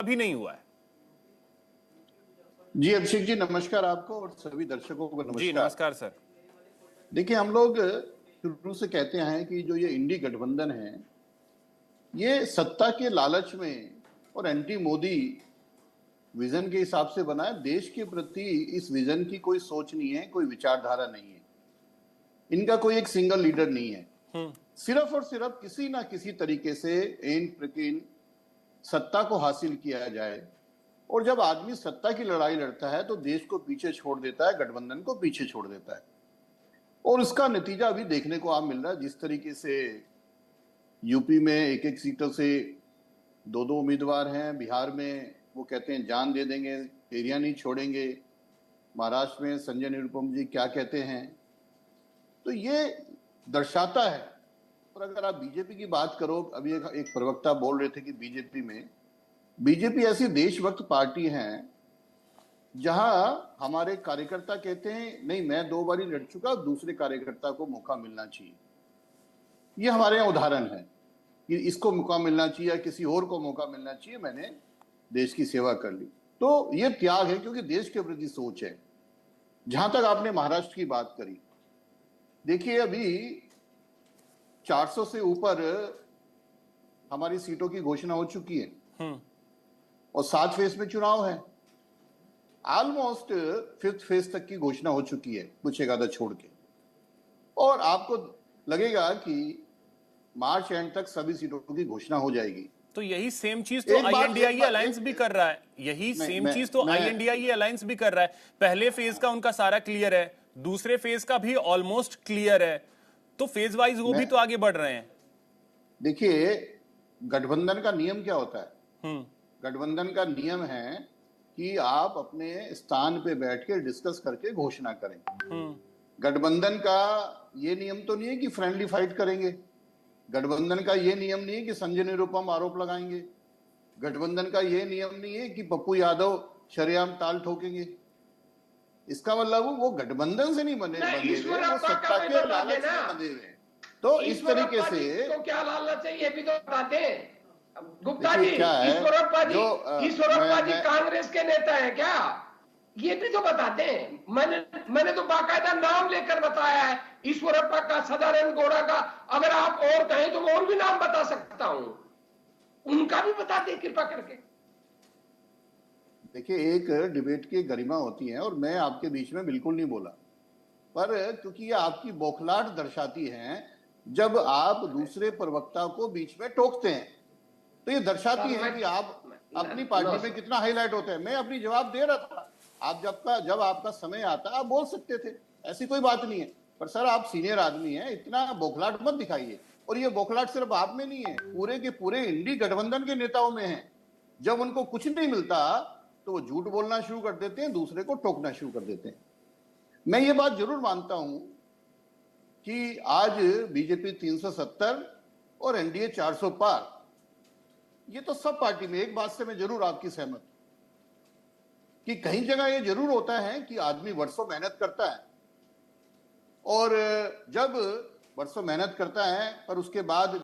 भी नहीं हुआ है। जी अभिषेक जी, नमस्कार आपको और सभी दर्शकों को नमस्कार। जी नमस्कार सर। देखिए, हम लोग शुरू से कहते हैं कि जो ये इंडी गठबंधन है, ये सत्ता के लालच में और एंटी मोदी विजन के हिसाब से बना है। देश के प्रति इस विजन की कोई सोच नहीं है, कोई विचारधारा नहीं है, इनका कोई एक सिंगल लीडर नहीं है। सिर्फ और सिर्फ किसी ना किसी तरीके से एन प्रकीन सत्ता को हासिल किया जाए, और जब आदमी सत्ता की लड़ाई लड़ता है तो देश को पीछे छोड़ देता है, गठबंधन को पीछे छोड़ देता है। और इसका नतीजा अभी देखने को आप मिल रहा है। जिस तरीके से यूपी में एक एक सीटों से दो दो उम्मीदवार हैं, बिहार में वो कहते हैं जान दे देंगे, एरिया नहीं छोड़ेंगे, महाराष्ट्र में संजय निरुपम जी क्या कहते हैं, तो ये दर्शाता है। और अगर आप बीजेपी की बात करो, अभी एक प्रवक्ता बोल रहे थे कि बीजेपी ऐसी देशभक्त पार्टी है जहां हमारे कार्यकर्ता कहते हैं नहीं, मैं 2 बारी लड़ चुका, दूसरे कार्यकर्ता को मौका मिलना चाहिए। ये हमारे यहाँ उदाहरण है कि इसको मौका मिलना चाहिए या किसी और को मौका मिलना चाहिए, मैंने देश की सेवा कर ली। तो ये त्याग है, क्योंकि देश के प्रति सोच है। जहां तक आपने महाराष्ट्र की बात करी, देखिए अभी 400 से ऊपर हमारी सीटों की घोषणा हो चुकी है और 7 फेज में चुनाव है। ऑलमोस्ट 5th फेज तक की घोषणा हो चुकी है, कुछ एक आधा छोड़ के। और आपको लगेगा कि मार्च एंड तक सभी सीटों की घोषणा हो जाएगी। तो यही सेम चीज तो आईएनडीआई अलायंस भी कर रहा है। यही सेम चीज तो आईएनडीआई अलायंस भी कर रहा है। पहले फेज का उनका सारा क्लियर है, दूसरे फेज का भी ऑलमोस्ट क्लियर है, तो फेज वाइज वो भी तो आगे बढ़ रहे हैं। देखिए, गठबंधन का नियम क्या होता है? गठबंधन का नियम है कि आप अपने स्थान पे बैठ के डिस्कस करके घोषणा करें। गठबंधन का ये नियम तो नहीं है कि फ्रेंडली फाइट करेंगे। गठबंधन का ये नियम नहीं है कि संजय निरुपम आरोप लगाएंगे। गठबंधन का ये नियम नहीं है कि पप्पू यादव शरेआम ताल ठोकेंगे। इसका मतलब वो गठबंधन से नहीं बंधे हुए, वो सत्ता के लालच से बंधे हुए। तो इस तरीके से तो क्या लालच है ये भी तो बताते हैं गुप्ता जी। क्या है, ईश्वरप्पा जी कांग्रेस के नेता हैं क्या? ये भी तो बताते हैं। मैंने तो बाकायदा नाम लेकर बताया है, ईश्वरप्पा का, सदानंद गौड़ा का। अगर आप और कहें तो मैं और भी नाम बता सकता हूं, उनका भी बताते कृपा करके। देखिए, एक डिबेट की गरिमा होती है और मैं आपके बीच में बिल्कुल नहीं बोला, पर क्योंकि ये आपकी बौखलाहट दर्शाती है जब आप दूसरे प्रवक्ता को बीच में टोकते हैं, तो ये दर्शाती है कि आप अपनी पार्टी में कितना हाईलाइट होते हैं। मैं अपनी जवाब दे रहा था, आप जब आपका समय आता आप बोल सकते थे, ऐसी कोई बात नहीं है। पर सर, आप सीनियर आदमी हैं, इतना बौखलाहट मत दिखाइए। और ये बौखलाहट सिर्फ आप में नहीं है, पूरे के पूरे इंडी गठबंधन के नेताओं में है। जब उनको कुछ नहीं मिलता तो वो झूठ बोलना शुरू कर देते हैं, दूसरे को टोकना शुरू कर देते हैं। मैं ये बात जरूर मानता हूं कि आज बीजेपी 370 और एनडीए 400 पार, ये तो सब पार्टी में। एक बात से मैं जरूर आपकी सहमत कि कहीं जगह ये जरूर होता है कि आदमी वर्षों मेहनत करता है, और जब वर्षों मेहनत करता है पर उसके बाद